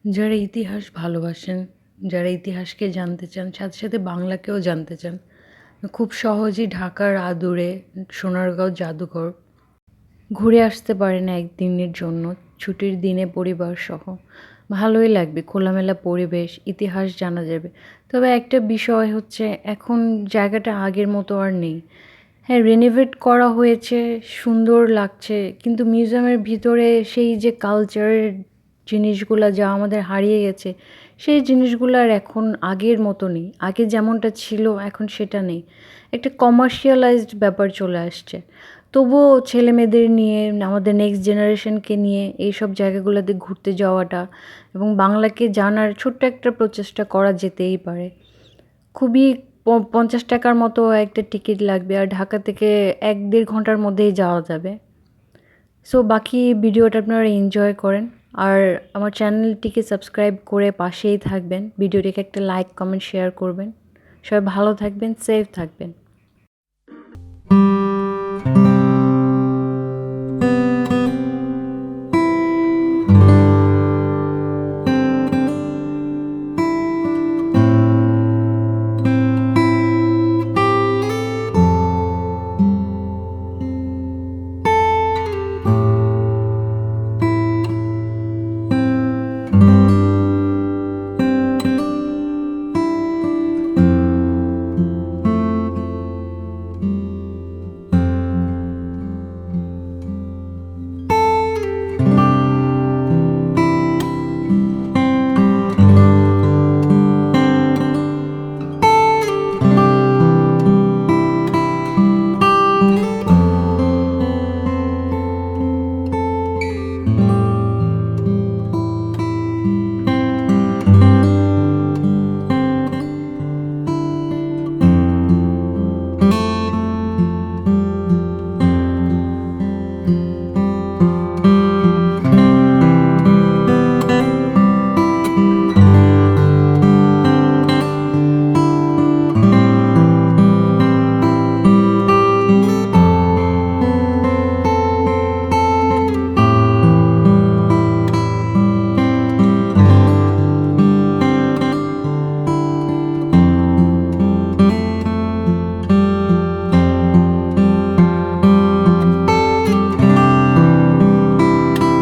যারা ইতিহাস ভালোবাসেন, যারা ইতিহাসকে জানতে চান, সাথে, সাথে বাংলাকেও জানতে চান, খুব সহজেই ঢাকার আদুরে সোনারগাঁও জাদুঘর ঘুরে আসতে পারেন একদিনের জন্য, ছুটির দিনে পরিবারসহ। ভালোই লাগবে, খোলামেলা পরিবেশ, ইতিহাস জানা যাবে। তবে একটা বিষয় হচ্ছে, এখন জায়গাটা আগের মতো আর নেই। হ্যাঁ, রেনোভেট করা হয়েছে, সুন্দর লাগছে, কিন্তু মিউজিয়ামের ভিতরে সেই যে কালচারের জিনিসগুলা যা আমাদের হারিয়ে গেছে, সেই জিনিসগুলো আর এখন আগের মতো নেই। আগে যেমনটা ছিল এখন সেটা নেই। একটা কমার্শিয়ালাইজড ব্যাপার চলে আসছে। তবুও ছেলেমেয়েদের নিয়ে, আমাদের নেক্সট জেনারেশনকে নিয়ে এইসব জায়গাগুলোতে ঘুরতে যাওয়াটা এবং বাংলাকে জানার ছোট্ট একটা প্রচেষ্টা করা যেতেই পারে। খুবই ৫০ টাকার মতো একটা টিকিট লাগবে, আর ঢাকা থেকে ১-১.৫ ঘন্টার মধ্যেই যাওয়া যাবে। সো বাকি ভিডিওটা আপনারা এনজয় করেন, আর আমার চ্যানেলটিকে সাবস্ক্রাইব করে পাশেই থাকবেন। ভিডিওটিকে একটা লাইক, কমেন্ট, শেয়ার করবেন। সবাই ভালো থাকবেন, সেফ থাকবেন।